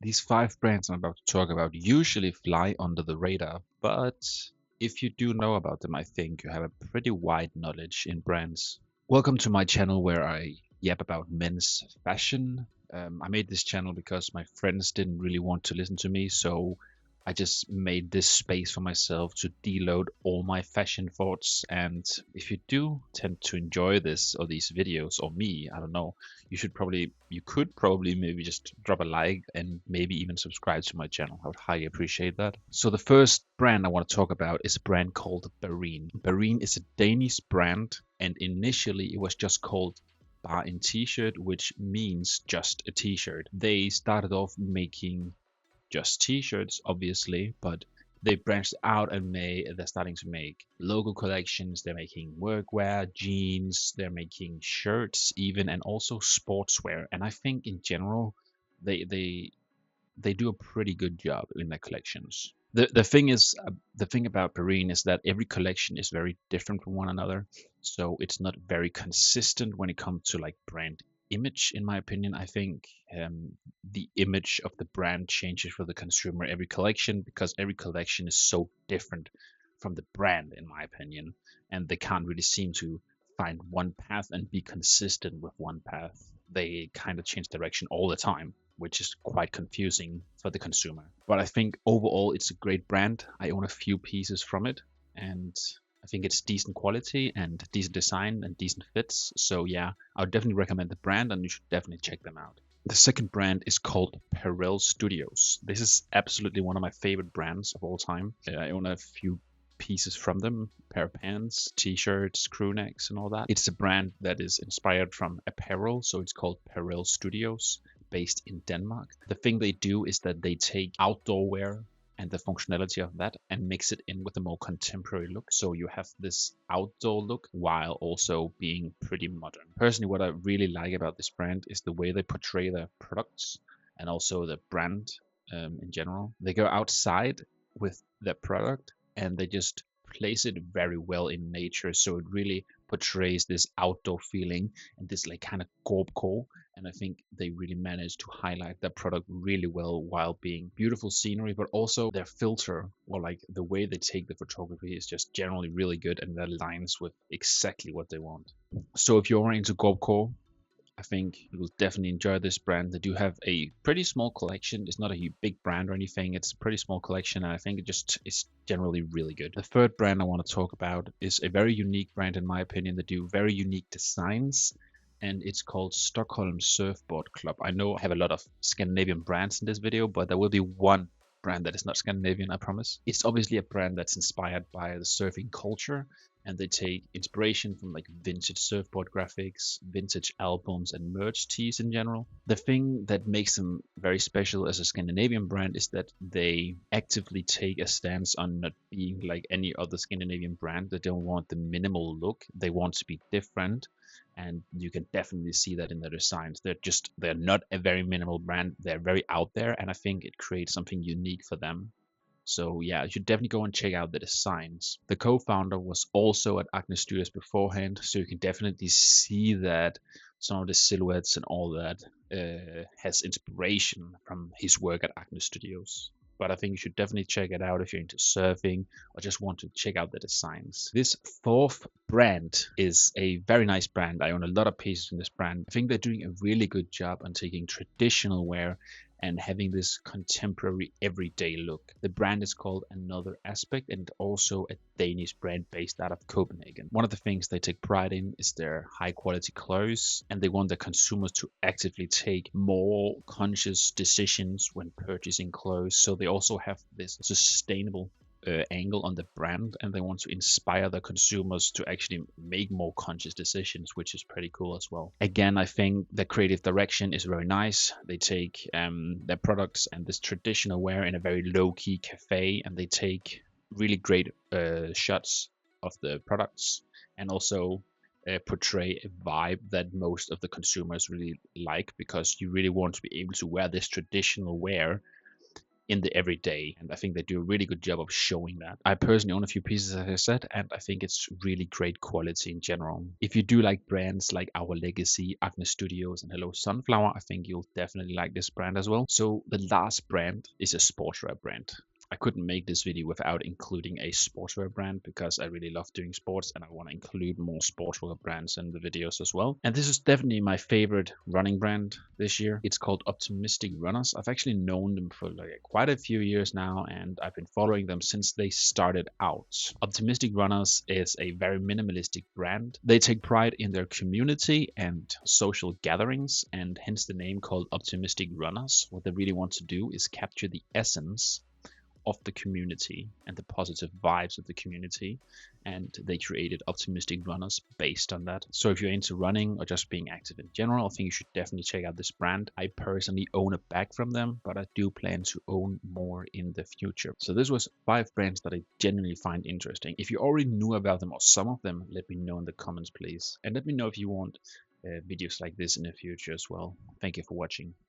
These 5 brands I'm about to talk about usually fly under the radar, but if you do know about them, I think you have a pretty wide knowledge in brands. Welcome to my channel where I yap about men's fashion. I made this channel because my friends didn't really want to listen to me, so I just made this space for myself to deload all my fashion thoughts. And if you do tend to enjoy this or these videos or me, I don't know, you could probably maybe just drop a like and maybe even subscribe to my channel. I would highly appreciate that. So the first brand I want to talk about is a brand called Bareen. Bareen is a Danish brand, and initially it was just called Bar in T-shirt, which means just a T-shirt. They started off making just T-shirts, obviously, but they branched out and they're starting to make logo collections. They're making workwear, jeans. They're making shirts, even, and also sportswear. And I think in general, they do a pretty good job in their collections. The thing about Perrine is that every collection is very different from one another, so it's not very consistent when it comes to like brand image. In my opinion, I think the image of the brand changes for the consumer every collection because every collection is so different from the brand, in my opinion, and they can't really seem to find one path and be consistent with one path. They kind of change direction all the time, which is quite confusing for the consumer. But I think overall it's a great brand. I own a few pieces from it, and I think it's decent quality and decent design and decent fits. So yeah, I would definitely recommend the brand, and you should definitely check them out. The second brand is called Peril Studios. This is absolutely one of my favorite brands of all time. I own a few pieces from them, pair of pants, t-shirts, crew necks, and all that. It's a brand that is inspired from apparel, so it's called Peril Studios, based in Denmark. The thing they do is that they take outdoor wear and the functionality of that and mix it in with a more contemporary look. So you have this outdoor look while also being pretty modern. Personally, what I really like about this brand is the way they portray their products and also the brand in general. They go outside with their product and they just place it very well in nature, so it really portrays this outdoor feeling and this like kind of gorpcore. And I think they really managed to highlight their product really well while being beautiful scenery, but also their filter or like the way they take the photography is just generally really good, and that aligns with exactly what they want. So if you're into gorpcore, I think you will definitely enjoy this brand. They do have a pretty small collection. It's not a big brand or anything. It's a pretty small collection, and I think it just is generally really good. The third brand I want to talk about is a very unique brand in my opinion. They do very unique designs, and it's called Stockholm Surfboard Club. I know I have a lot of Scandinavian brands in this video, but there will be one brand that is not Scandinavian, I promise. It's obviously a brand that's inspired by the surfing culture, and they take inspiration from like vintage surfboard graphics, vintage albums, and merch tees in general. The thing that makes them very special as a Scandinavian brand is that they actively take a stance on not being like any other Scandinavian brand. They don't want the minimal look. They want to be different, and you can definitely see that in their designs. They're not a very minimal brand. They're very out there, and I think it creates something unique for them. So yeah, you should definitely go and check out the designs. The co-founder was also at Acne Studios beforehand, so you can definitely see that some of the silhouettes and all that has inspiration from his work at Acne Studios. But I think you should definitely check it out if you're into surfing or just want to check out the designs. This fourth brand is a very nice brand. I own a lot of pieces in this brand. I think they're doing a really good job on taking traditional wear and having this contemporary everyday look. The brand is called Another Aspect, and also a Danish brand based out of Copenhagen. One of the things they take pride in is their high quality clothes, and they want their consumers to actively take more conscious decisions when purchasing clothes. So they also have this sustainable angle on the brand, and they want to inspire the consumers to actually make more conscious decisions, which is pretty cool as well. Again, I think the creative direction is very nice. They take their products and this traditional wear in a very low-key cafe, and they take really great shots of the products and also portray a vibe that most of the consumers really like, because you really want to be able to wear this traditional wear in the everyday. And I think they do a really good job of showing that. I personally own a few pieces, as I said, and I think it's really great quality in general. If you do like brands like Our Legacy, Acne Studios, and Hello Sunflower, I think you'll definitely like this brand as well. So the last brand is a sportswear brand. I couldn't make this video without including a sportswear brand because I really love doing sports and I want to include more sportswear brands in the videos as well. And this is definitely my favorite running brand this year. It's called Optimistic Runners. I've actually known them for like quite a few years now, and I've been following them since they started out. Optimistic Runners is a very minimalistic brand. They take pride in their community and social gatherings, and hence the name called Optimistic Runners. What they really want to do is capture the essence of the community and the positive vibes of the community, and they created Optimistic Runners based on that. So if you're into running or just being active in general, I think you should definitely check out this brand. I personally own a bag from them, but I do plan to own more in the future. So this was 5 brands that I genuinely find interesting. If you already knew about them or some of them, let me know in the comments, please, and let me know if you want videos like this in the future as well. Thank you for watching.